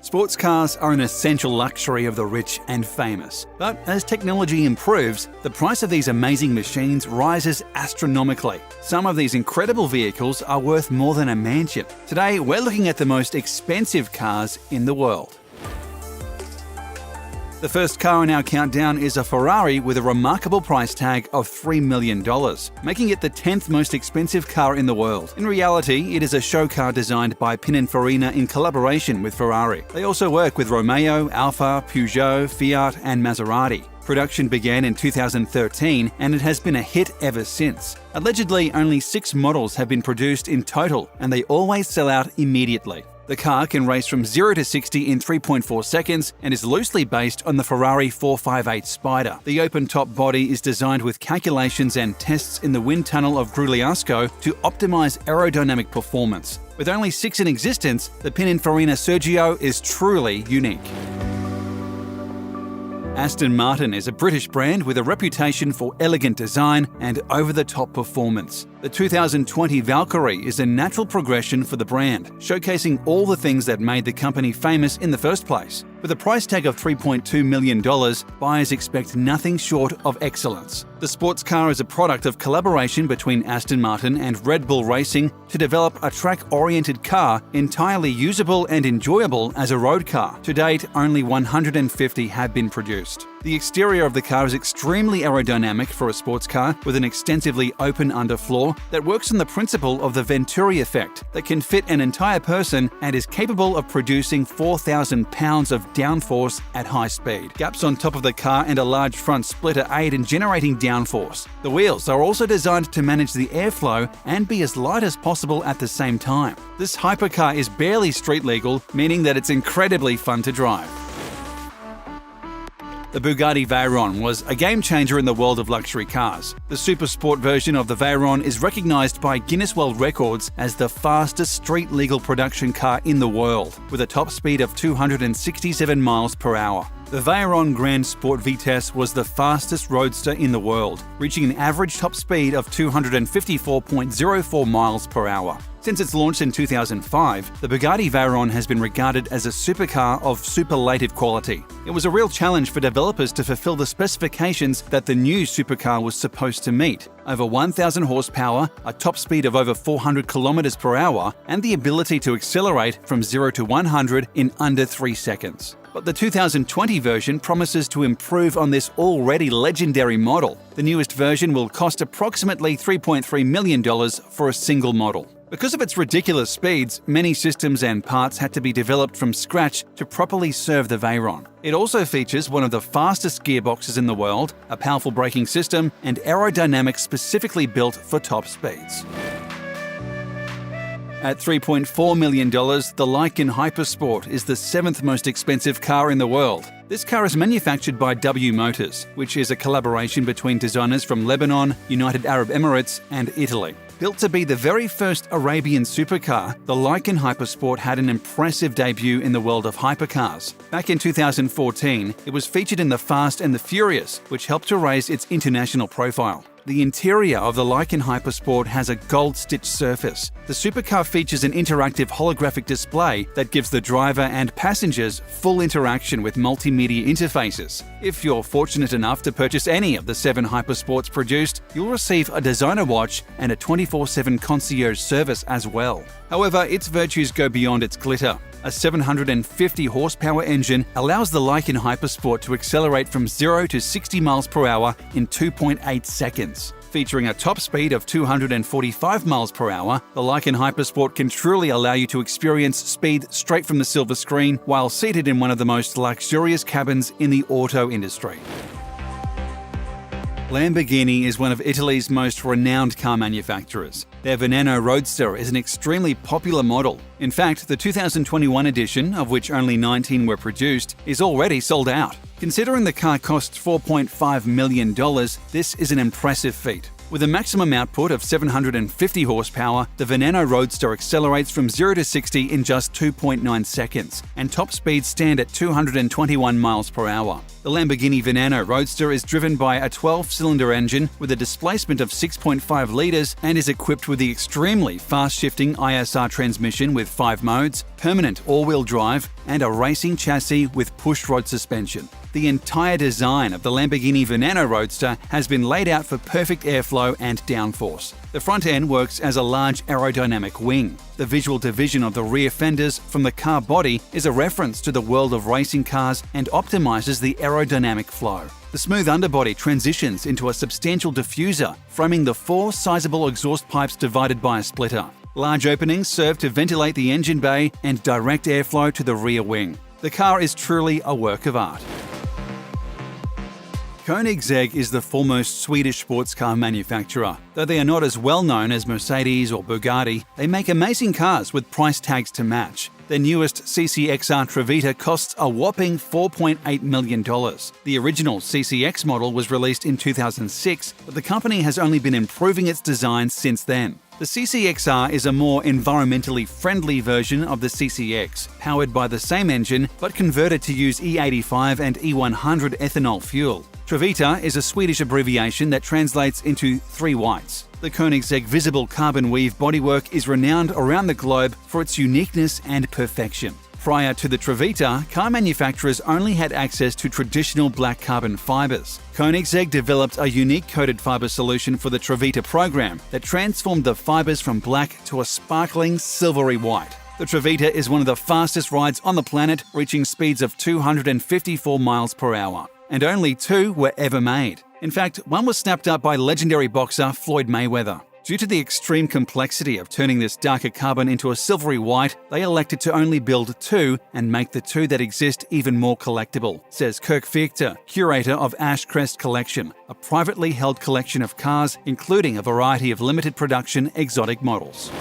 Sports cars are an essential luxury of the rich and famous. But as technology improves, the price of these amazing machines rises astronomically. Some of these incredible vehicles are worth more than a mansion. Today, we're looking at the most expensive cars in the world. The first car in our countdown is a Ferrari with a remarkable price tag of $3 million, making it the 10th most expensive car in the world. In reality, it is a show car designed by Pininfarina in collaboration with Ferrari. They also work with Romeo, Alfa, Peugeot, Fiat and Maserati. Production began in 2013 and it has been a hit ever since. Allegedly, only 6 models have been produced in total and they always sell out immediately. The car can race from 0 to 60 in 3.4 seconds and is loosely based on the Ferrari 458 Spider. The open-top body is designed with calculations and tests in the wind tunnel of Grugliasco to optimize aerodynamic performance. With only 6 in existence, the Pininfarina Sergio is truly unique. Aston Martin is a British brand with a reputation for elegant design and over-the-top performance. The 2020 Valkyrie is a natural progression for the brand, showcasing all the things that made the company famous in the first place. With a price tag of $3.2 million, buyers expect nothing short of excellence. The sports car is a product of collaboration between Aston Martin and Red Bull Racing to develop a track-oriented car entirely usable and enjoyable as a road car. To date, only 150 have been produced. The exterior of the car is extremely aerodynamic for a sports car with an extensively open underfloor that works on the principle of the Venturi effect that can fit an entire person and is capable of producing 4,000 pounds of downforce at high speed. Gaps on top of the car and a large front splitter aid in generating downforce. The wheels are also designed to manage the airflow and be as light as possible at the same time. This hypercar is barely street legal, meaning that it's incredibly fun to drive. The Bugatti Veyron was a game-changer in the world of luxury cars. The super sport version of the Veyron is recognised by Guinness World Records as the fastest street-legal production car in the world, with a top speed of 267 miles per hour. The Veyron Grand Sport Vitesse was the fastest roadster in the world, reaching an average top speed of 254.04 miles per hour. Since its launch in 2005, the Bugatti Veyron has been regarded as a supercar of superlative quality. It was a real challenge for developers to fulfill the specifications that the new supercar was supposed to meet: over 1,000 horsepower, a top speed of over 400 kilometers per hour, and the ability to accelerate from 0 to 100 in under 3 seconds. But the 2020 version promises to improve on this already legendary model. The newest version will cost approximately $3.3 million for a single model. Because of its ridiculous speeds, many systems and parts had to be developed from scratch to properly serve the Veyron. It also features one of the fastest gearboxes in the world, a powerful braking system, and aerodynamics specifically built for top speeds. At $3.4 million, the Lykan Hypersport is the 7th most expensive car in the world. This car is manufactured by W Motors, which is a collaboration between designers from Lebanon, United Arab Emirates, and Italy. Built to be the very first Arabian supercar, the Lykan Hypersport had an impressive debut in the world of hypercars. Back in 2014, it was featured in The Fast and the Furious, which helped to raise its international profile. The interior of the Lykan Hypersport has a gold-stitched surface. The supercar features an interactive holographic display that gives the driver and passengers full interaction with multimedia interfaces. If you're fortunate enough to purchase any of the 7 Hypersports produced, you'll receive a designer watch and a 24/7 concierge service as well. However, its virtues go beyond its glitter. A 750 horsepower engine allows the Lykan Hypersport to accelerate from 0 to 60 miles per hour in 2.8 seconds. Featuring a top speed of 245 miles per hour, the Lykan Hypersport can truly allow you to experience speed straight from the silver screen while seated in one of the most luxurious cabins in the auto industry. Lamborghini is one of Italy's most renowned car manufacturers. Their Veneno Roadster is an extremely popular model. In fact, the 2021 edition, of which only 19 were produced, is already sold out. Considering the car costs $4.5 million, this is an impressive feat. With a maximum output of 750 horsepower, the Veneno Roadster accelerates from 0 to 60 in just 2.9 seconds, and top speeds stand at 221 miles per hour. The Lamborghini Veneno Roadster is driven by a 12-cylinder engine with a displacement of 6.5 litres and is equipped with the extremely fast-shifting ISR transmission with 5 modes, permanent all-wheel drive, and a racing chassis with pushrod suspension. The entire design of the Lamborghini Veneno Roadster has been laid out for perfect airflow and downforce. The front end works as a large aerodynamic wing. The visual division of the rear fenders from the car body is a reference to the world of racing cars and optimizes the aerodynamic flow. The smooth underbody transitions into a substantial diffuser, framing the 4 sizable exhaust pipes divided by a splitter. Large openings serve to ventilate the engine bay and direct airflow to the rear wing. The car is truly a work of art. Koenigsegg is the foremost Swedish sports car manufacturer. Though they are not as well known as Mercedes or Bugatti, they make amazing cars with price tags to match. Their newest CCXR Trevita costs a whopping $4.8 million. The original CCX model was released in 2006, but the company has only been improving its design since then. The CCXR is a more environmentally friendly version of the CCX, powered by the same engine but converted to use E85 and E100 ethanol fuel. Trevita is a Swedish abbreviation that translates into 3 whites. The Koenigsegg visible carbon weave bodywork is renowned around the globe for its uniqueness and perfection. Prior to the Trevita, car manufacturers only had access to traditional black carbon fibers. Koenigsegg developed a unique coated fiber solution for the Trevita program that transformed the fibers from black to a sparkling silvery white. The Trevita is one of the fastest rides on the planet, reaching speeds of 254 miles per hour. And only 2 were ever made. In fact, one was snapped up by legendary boxer Floyd Mayweather. Due to the extreme complexity of turning this darker carbon into a silvery white, they elected to only build 2 and make the 2 that exist even more collectible, says Kirk Fichter, curator of Ashcrest Collection, a privately held collection of cars, including a variety of limited production exotic models.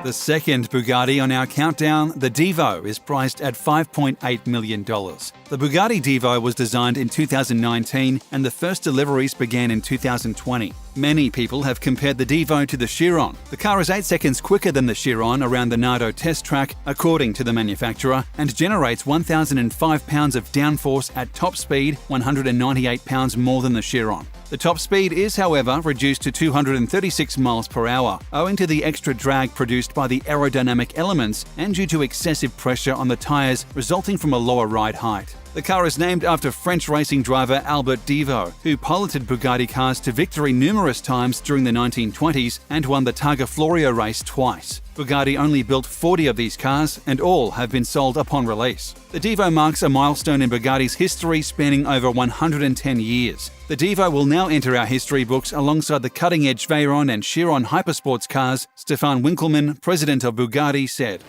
The second Bugatti on our countdown, the Divo, is priced at $5.8 million. The Bugatti Divo was designed in 2019 and the first deliveries began in 2020. Many people have compared the Divo to the Chiron. The car is 8 seconds quicker than the Chiron around the Nardo test track, according to the manufacturer, and generates 1,005 pounds of downforce at top speed, 198 pounds more than the Chiron. The top speed is, however, reduced to 236 miles per hour, owing to the extra drag produced by the aerodynamic elements and due to excessive pressure on the tyres resulting from a lower ride height. The car is named after French racing driver Albert Divo, who piloted Bugatti cars to victory numerous times during the 1920s and won the Targa Florio race twice. Bugatti only built 40 of these cars, and all have been sold upon release. The Divo marks a milestone in Bugatti's history spanning over 110 years. The Divo will now enter our history books alongside the cutting-edge Veyron and Chiron hypersports cars, Stefan Winkelmann, president of Bugatti, said.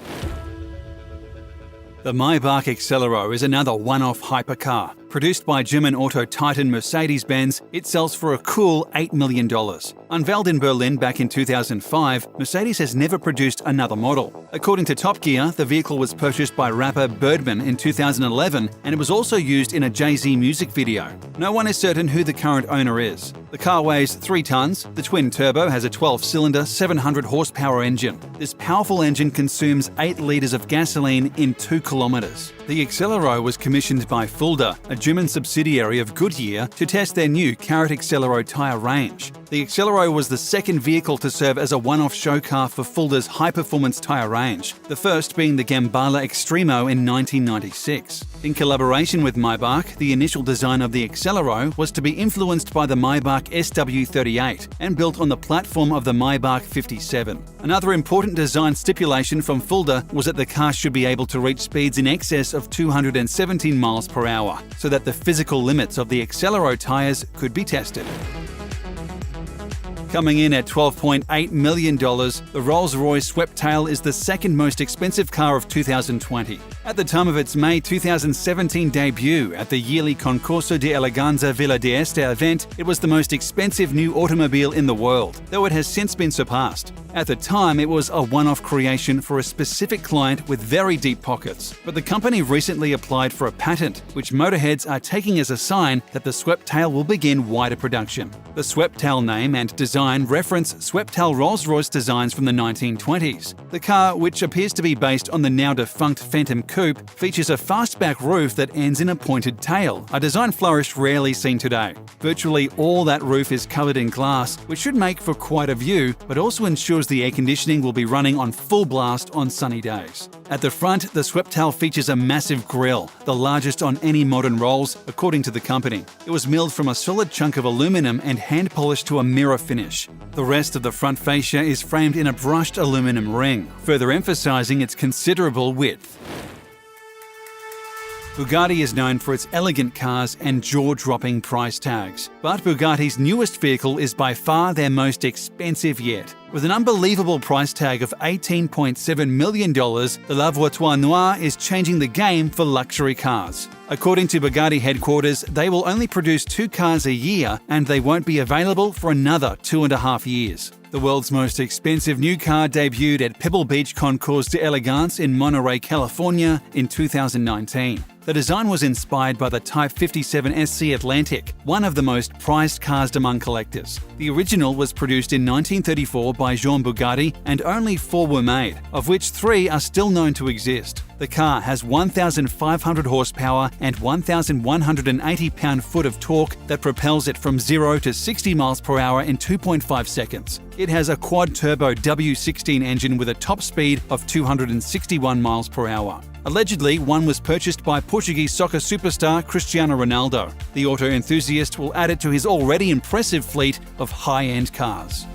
The Maybach Accelero is another one-off hypercar. Produced by German auto titan Mercedes-Benz, it sells for a cool $8 million. Unveiled in Berlin back in 2005, Mercedes has never produced another model. According to Top Gear, the vehicle was purchased by rapper Birdman in 2011, and it was also used in a Jay-Z music video. No one is certain who the current owner is. The car weighs 3 tons. The twin-turbo has a 12-cylinder, 700-horsepower engine. This powerful engine consumes 8 litres of gasoline in 2 kilometres. The Accelero was commissioned by Fulda, a German subsidiary of Goodyear, to test their new Carrot Accelero tyre range. The Accelero was the second vehicle to serve as a one-off show car for Fulda's high-performance tyre range, the first being the Gambala Extremo in 1996. In collaboration with Maybach, the initial design of the Accelero was to be influenced by the Maybach SW38 and built on the platform of the Maybach 57. Another important design stipulation from Fulda was that the car should be able to reach speeds in excess of 217 miles per hour, so that the physical limits of the Accelero tyres could be tested. Coming in at $12.8 million, the Rolls-Royce Sweptail is the second most expensive car of 2020. At the time of its May 2017 debut at the yearly Concurso de Eleganza Villa d'Este event, it was the most expensive new automobile in the world, though it has since been surpassed. At the time, it was a one-off creation for a specific client with very deep pockets, but the company recently applied for a patent, which motorheads are taking as a sign that the Sweptail will begin wider production. The Sweptail name and design reference Sweptail Rolls-Royce designs from the 1920s. The car, which appears to be based on the now-defunct Phantom Coupe, features a fastback roof that ends in a pointed tail, a design flourish rarely seen today. Virtually all that roof is covered in glass, which should make for quite a view, but also ensures the air conditioning will be running on full blast on sunny days. At the front, the Sweptal features a massive grille, the largest on any modern Rolls, according to the company. It was milled from a solid chunk of aluminum and hand-polished to a mirror finish. The rest of the front fascia is framed in a brushed aluminum ring, further emphasising its considerable width. Bugatti is known for its elegant cars and jaw-dropping price tags. But Bugatti's newest vehicle is by far their most expensive yet. With an unbelievable price tag of $18.7 million, the La Voiture Noire is changing the game for luxury cars. According to Bugatti headquarters, they will only produce 2 cars a year and they won't be available for another 2.5 years. The world's most expensive new car debuted at Pebble Beach Concours d'Elegance in Monterey, California in 2019. The design was inspired by the Type 57 SC Atlantic, one of the most prized cars among collectors. The original was produced in 1934 by Jean Bugatti and only 4 were made, of which 3 are still known to exist. The car has 1,500 horsepower and 1,180 pound-foot of torque that propels it from 0 to 60 miles per hour in 2.5 seconds. It has a quad-turbo W16 engine with a top speed of 261 miles per hour. Allegedly, one was purchased by Portuguese soccer superstar Cristiano Ronaldo. The auto enthusiast will add it to his already impressive fleet of high-end cars.